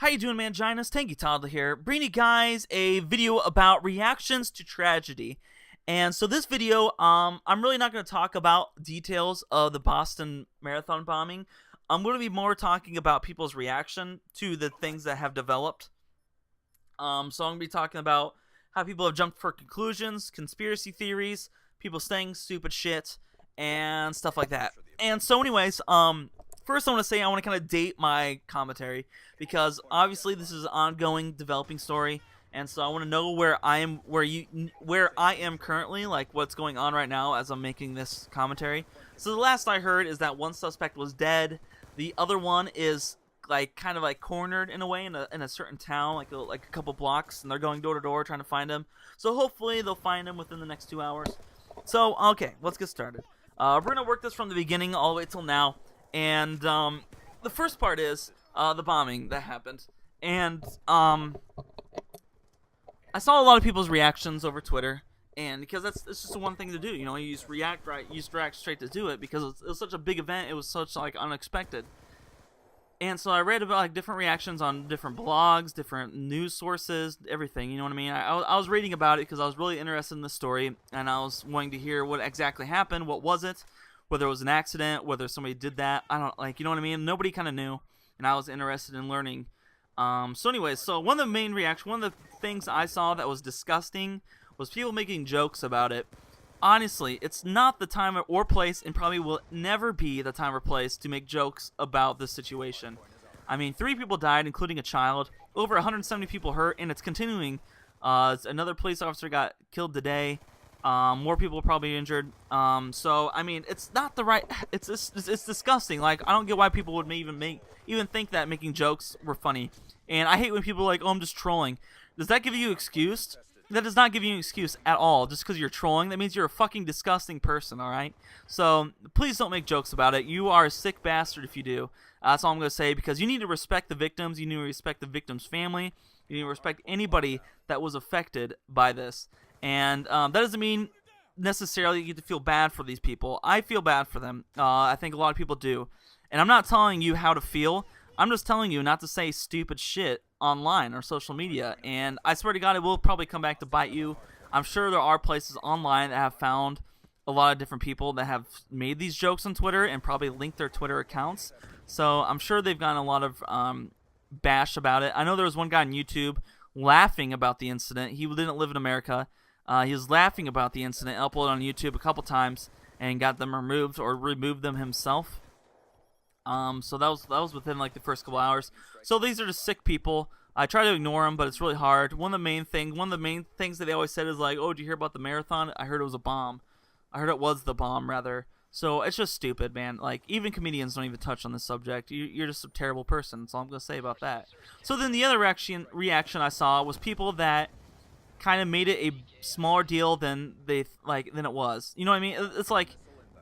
How you doing, Manginas? Tanky Toddler here, bringing you guys a video about reactions to tragedy. And so this video, I'm really not going to talk about details of the Boston Marathon bombing. I'm going to be more talking about people's reaction to the things that have developed. So I'm going to be talking about how people have jumped for conclusions, conspiracy theories, people saying stupid shit, and stuff like that. And so anyways, first, I want to kind of date my commentary because obviously this is an ongoing, developing story, and so I want to know where I am currently, like what's going on right now as I'm making this commentary. So the last I heard is that one suspect was dead, the other one is kind of cornered in a way in a certain town, like a couple blocks, and they're going door to door trying to find him. So hopefully they'll find him within the next 2 hours. So okay, let's get started. We're gonna work this from the beginning all the way till now. And the first part is the bombing that happened, and I saw a lot of people's reactions over Twitter, and because it's just one thing to do, you know, you just react straight to do it because it was such a big event, it was such unexpected. And so I read about different reactions on different blogs, different news sources, everything. You know what I mean? I was reading about it because I was really interested in the story, and I was wanting to hear what exactly happened, what was it. Whether it was an accident, whether somebody did that, I don't you know what I mean? Nobody kind of knew, and I was interested in learning. So anyways, one of the things I saw that was disgusting was people making jokes about it. Honestly, it's not the time or place, and probably will never be the time or place to make jokes about this situation. I mean, 3 people died, including a child, over 170 people hurt, and it's continuing. Another police officer got killed today. More people are probably injured. So I mean, it's not the right. It's disgusting. I don't get why people would even think that making jokes were funny. And I hate when people are like, "Oh, I'm just trolling." Does that give you an excuse? That does not give you an excuse at all. Just because you're trolling, that means you're a fucking disgusting person. All right. So please don't make jokes about it. You are a sick bastard if you do. That's all I'm gonna say, because you need to respect the victims. You need to respect the victim's family. You need to respect anybody that was affected by this. And that doesn't mean necessarily you get to feel bad for these people. I feel bad for them. I think a lot of people do. And I'm not telling you how to feel. I'm just telling you not to say stupid shit online or social media. And I swear to God, it will probably come back to bite you. I'm sure there are places online that have found a lot of different people that have made these jokes on Twitter and probably linked their Twitter accounts. So I'm sure they've gotten a lot of bash about it. I know there was one guy on YouTube laughing about the incident. He didn't live in America. He was laughing about the incident, uploaded on YouTube a couple times, and got them removed or removed them himself. So that was within the first couple hours. So these are just sick people. I try to ignore them, but it's really hard. One of the main things that they always said is "Oh, did you hear about the marathon? I heard it was a bomb. I heard it was the bomb, rather." So it's just stupid, man. Even comedians don't even touch on this subject. You're just a terrible person. That's all I'm gonna say about that. So then the other reaction I saw was people that kind of made it a smaller deal than than it was. You know what I mean? It's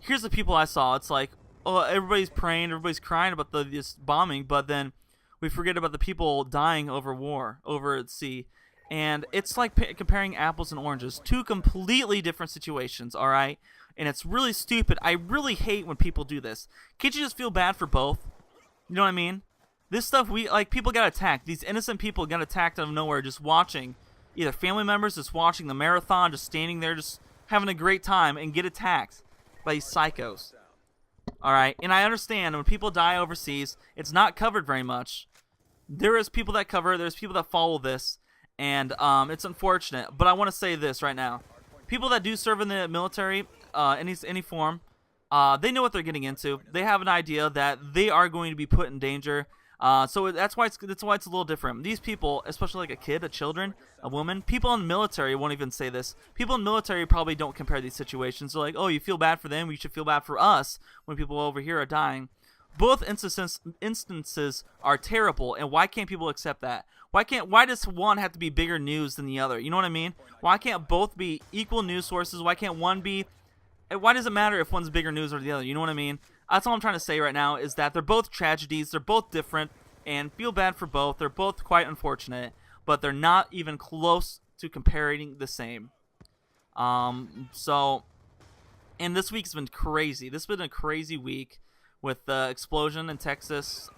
here's the people I saw. It's oh, everybody's praying, everybody's crying about this bombing, but then we forget about the people dying over war, over at sea. And it's comparing apples and oranges. 2 completely different situations, all right? And it's really stupid. I really hate when people do this. Can't you just feel bad for both? You know what I mean? This stuff, people got attacked. These innocent people got attacked out of nowhere just watching. Either family members just watching the marathon, just standing there, just having a great time, and get attacked by these psychos. Alright, and I understand when people die overseas, it's not covered very much. There is people that cover it, there's people that follow this, and it's unfortunate. But I want to say this right now. People that do serve in the military, any form, they know what they're getting into. They have an idea that they are going to be put in danger. So that's why it's a little different. These people, especially a kid, children, a woman, people in the military won't even say this. People in the military probably don't compare these situations. They're oh, you feel bad for them, you should feel bad for us when people over here are dying. Both instances are terrible, and why can't people accept that? Why does one have to be bigger news than the other? You know what I mean? Why can't both be equal news sources? Why can't one be... Why does it matter if one's bigger news or the other? You know what I mean? That's all I'm trying to say right now, is that they're both tragedies, they're both different, and feel bad for both. They're both quite unfortunate, but they're not even close to comparing the same. And this week's been crazy. This has been a crazy week with the explosion in Texas.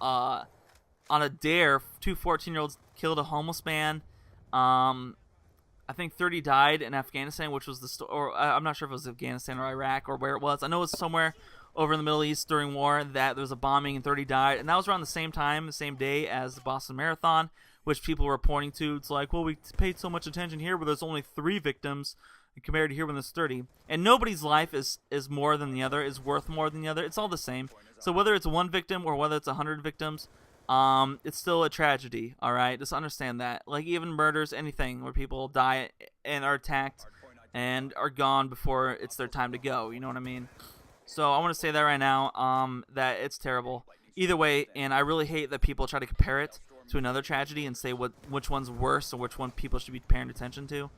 on a dare, two 14-year-olds killed a homeless man. I think 30 died in Afghanistan, which was I'm not sure if it was Afghanistan or Iraq or where it was. I know it was somewhere over in the Middle East during war that there was a bombing and 30 died, and that was around the same time, the same day as the Boston Marathon, which people were pointing to. It's like, well, we paid so much attention here, but there's only 3 victims compared to here when there's 30. And nobody's life is more than the other, is worth more than the other. It's all the same. So whether it's 1 victim or whether it's 100 victims, it's still a tragedy, all right? Just understand that. Like, even murders, anything where people die and are attacked and are gone before it's their time to go, you know what I mean? So I want to say that right now, that it's terrible. Either way, and I really hate that people try to compare it to another tragedy and say which one's worse or which one people should be paying attention to.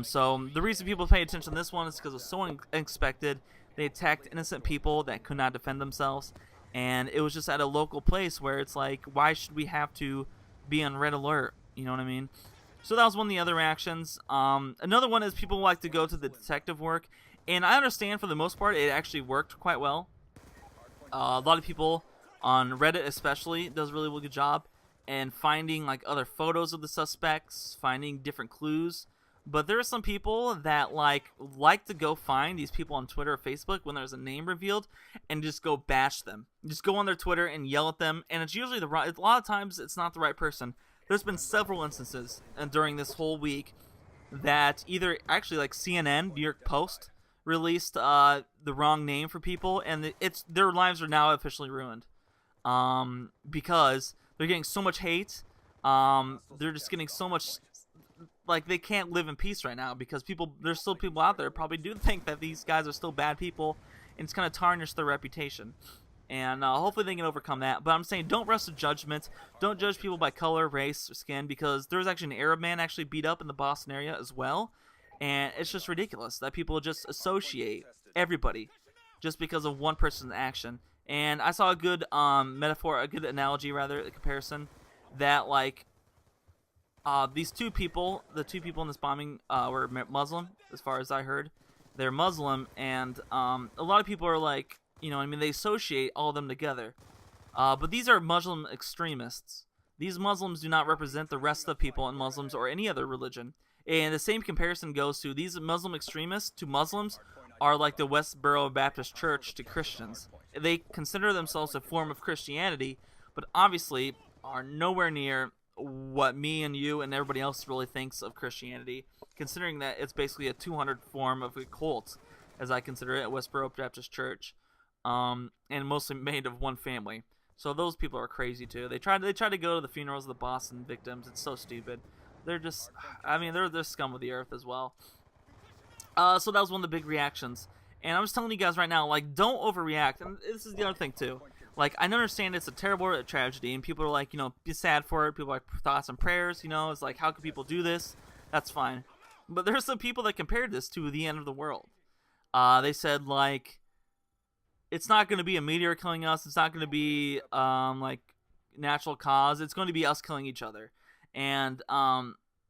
So the reason people pay attention to this one is because it was so unexpected. They attacked innocent people that could not defend themselves. And it was just at a local place where it's like, why should we have to be on red alert? You know what I mean? So that was one of the other reactions. Another one is people like to go to the detective work. And I understand for the most part it actually worked quite well. A lot of people on Reddit especially does a really good job. And finding like other photos of the suspects, finding different clues. But there are some people that like to go find these people on Twitter or Facebook when there's a name revealed and just go bash them. Just go on their Twitter and yell at them, and it's usually a lot of times it's not the right person. There's been several instances during this whole week that either actually like CNN, New York Post released the wrong name for people, and their lives are now officially ruined because they're getting so much hate. They're just getting so much. Like, they can't live in peace right now because there's still people out there probably do think that these guys are still bad people, and it's going to tarnish their reputation. And hopefully they can overcome that. But I'm saying, don't rush to judgment. Don't judge people by color, race, or skin, because there was actually an Arab man actually beat up in the Boston area as well. And it's just ridiculous that people just associate everybody just because of one person's action. And I saw a good a good analogy, rather, a comparison, that, like, these the two people in this bombing were Muslim, as far as I heard. They're Muslim, and a lot of people are like, you know, I mean, they associate all of them together. But these are Muslim extremists. These Muslims do not represent the rest of the people in Muslims or any other religion. And the same comparison goes to these Muslim extremists to Muslims are like the Westboro Baptist Church to Christians. They consider themselves a form of Christianity, but obviously are nowhere near what me and you and everybody else really thinks of Christianity, considering that it's basically a 200 form of a cult, as I consider it, at Westboro Baptist Church, and mostly made of one family. So those people are crazy too. They try to go to the funerals of the Boston victims. It's so stupid. They're just, I mean, they're scum of the earth as well. So that was one of the big reactions. And I'm just telling you guys right now, like, don't overreact. And this is the other thing too. Like, I understand it's a terrible tragedy, and people are like, you know, be sad for it. People are like, thoughts and prayers, you know. It's like, how can people do this? That's fine. But there's some people that compared this to the end of the world. They said, like, it's not going to be a meteor killing us. It's not going to be, like, natural cause. It's going to be us killing each other. And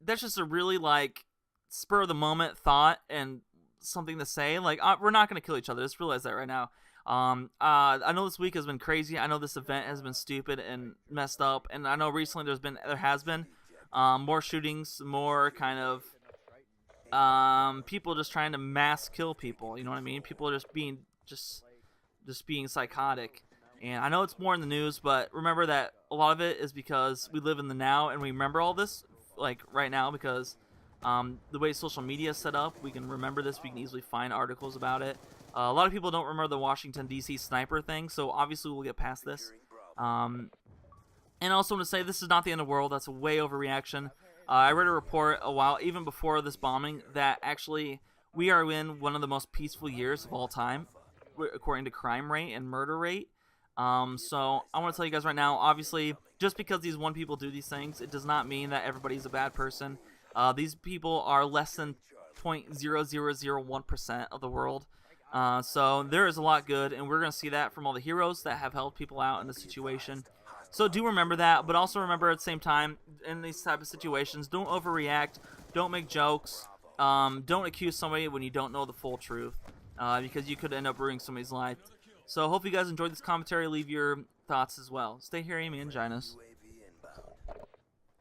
that's just a really, like, spur-of-the-moment thought and something to say. Like, we're not going to kill each other. Just realize that right now. I know this week has been crazy. I know this event has been stupid and messed up, and I know recently there has been more shootings, more kind of people just trying to mass kill people. You know what I mean? People are just being psychotic. And I know it's more in the news, but remember that a lot of it is because we live in the now and we remember all this, like, right now, because the way social media is set up, we can remember this. We can easily find articles about it. A lot of people don't remember the Washington, D.C. sniper thing, so obviously we'll get past this. And I also want to say this is not the end of the world. That's a way overreaction. I read a report a while, even before this bombing, that actually we are in one of the most peaceful years of all time, according to crime rate and murder rate. So I want to tell you guys right now, obviously, just because these one people do these things, it does not mean that everybody's a bad person. These people are less than 0.0001% of the world. So there is a lot good, and we're going to see that from all the heroes that have helped people out in this situation. So do remember that, but also remember at the same time, in these type of situations, don't overreact, don't make jokes, don't accuse somebody when you don't know the full truth, because you could end up ruining somebody's life. So hope you guys enjoyed this commentary. Leave your thoughts as well. Stay here, Amy and Ginas.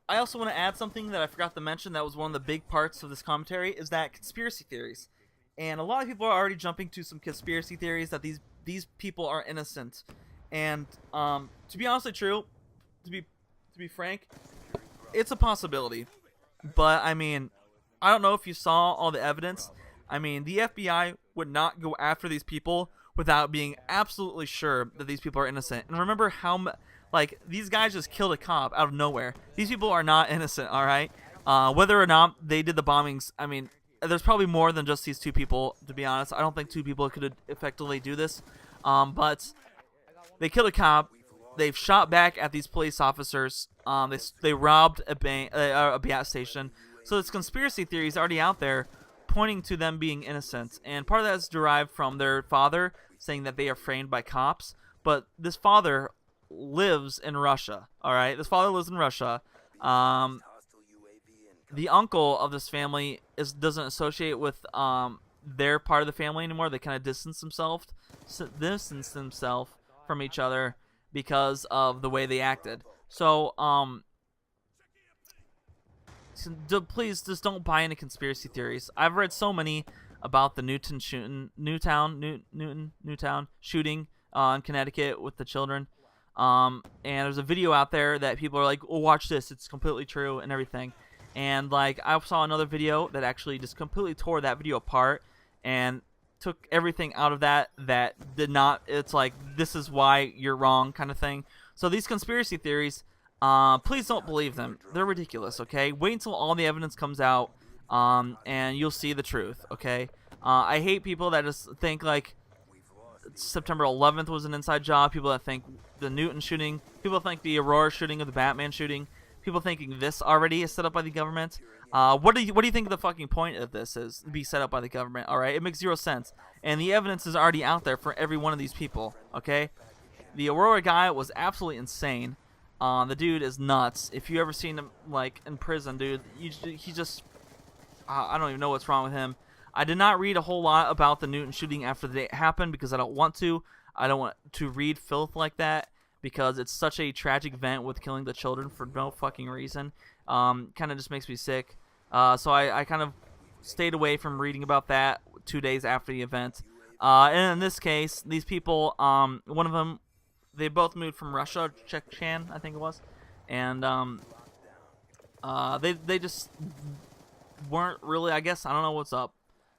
I also want to add something that I forgot to mention that was one of the big parts of this commentary, is that conspiracy theories. And a lot of people are already jumping to some conspiracy theories that these people are innocent. And to be honestly true, to be frank, it's a possibility. But I mean, I don't know if you saw all the evidence. I mean, the FBI would not go after these people without being absolutely sure that these people are innocent. And remember how like, these guys just killed a cop out of nowhere. These people are not innocent, all right? Whether or not they did the bombings, I mean, there's probably more than just these two people, to be honest. I don't think two people could effectively do this. But they killed a cop. They've shot back at these police officers. They robbed a gas station. So this conspiracy theory is already out there pointing to them being innocent. And part of that is derived from their father saying that they are framed by cops. But this father lives in Russia, all right? This father lives in Russia. The uncle of this family doesn't associate with their part of the family anymore. They kind of distance themselves from each other because of the way they acted. So please just don't buy into conspiracy theories. I've read so many about the Newtown shooting in Connecticut with the children. And there's a video out there that people are like, oh, watch this, it's completely true and everything. And like, I saw another video that actually just completely tore that video apart and took everything out of that did not, it's like, this is why you're wrong kind of thing. So these conspiracy theories, please don't believe them. They're ridiculous, okay? Wait until all the evidence comes out, and you'll see the truth, okay? I hate people that just think like September 11th was an inside job, people that think the Newton shooting, people think the Aurora shooting or the Batman shooting, people thinking this already is set up by the government. What do you think the fucking point of this is, to be set up by the government, alright? It makes zero sense. And the evidence is already out there for every one of these people, okay? The Aurora guy was absolutely insane. The dude is nuts. If you ever seen him, like, in prison, dude, he just, I don't even know what's wrong with him. I did not read a whole lot about the Newton shooting after the day it happened because I don't want to. I don't want to read filth like that because it's such a tragic event with killing the children for no fucking reason. Kind of just makes me sick. So I kind of stayed away from reading about that 2 days after the event. And in this case, these people, one of them, they both moved from Russia, Chechen, I think it was, and they just weren't really, I guess, I don't know what's up.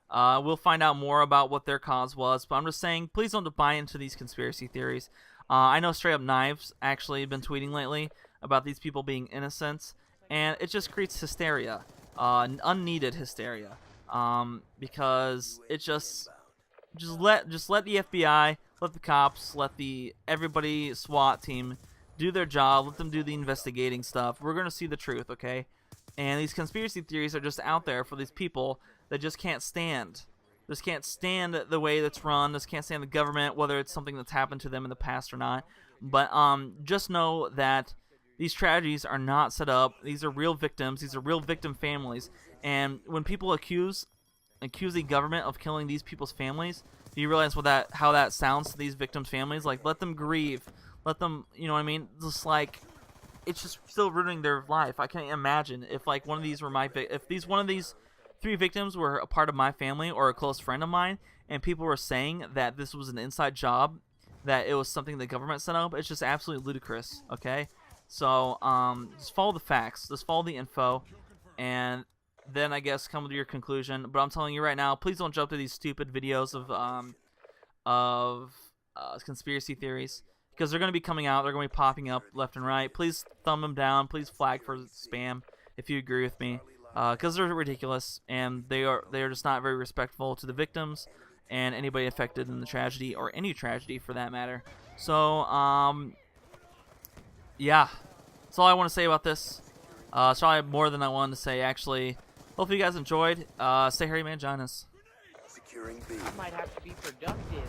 We'll find out more about what their cause was, but I'm just saying, please don't buy into these conspiracy theories. I know Straight Up Knives actually been tweeting lately about these people being innocent, and it just creates hysteria, unneeded hysteria, because it just let the FBI, let the cops, let everybody SWAT team do their job, let them do the investigating stuff. We're gonna see the truth, okay? And these conspiracy theories are just out there for these people that just can't stand. Just can't stand the way that's run. Just can't stand the government, whether it's something that's happened to them in the past or not. But just know that these tragedies are not set up. These are real victims. These are real victim families. And when people accuse the government of killing these people's families, do you realize how that sounds to these victims' families? Like, let them grieve. Let them, you know what I mean? Just like, it's just still ruining their life. I can't imagine if like one of these were one of these 3 victims were a part of my family or a close friend of mine, and people were saying that this was an inside job, that it was something the government set up. It's just absolutely ludicrous, okay? So, just follow the facts. Just follow the info, and then I guess come to your conclusion. But I'm telling you right now, please don't jump to these stupid videos of conspiracy theories, because they're going to be coming out. They're going to be popping up left and right. Please thumb them down. Please flag for spam if you agree with me. Because they're ridiculous, and they are just not very respectful to the victims and anybody affected in the tragedy, or any tragedy for that matter. So, yeah, that's all I want to say about this. It's probably more than I wanted to say, actually. Hopefully you guys enjoyed. Stay hairy, man, Ginas. Securing B. I might have to be productive.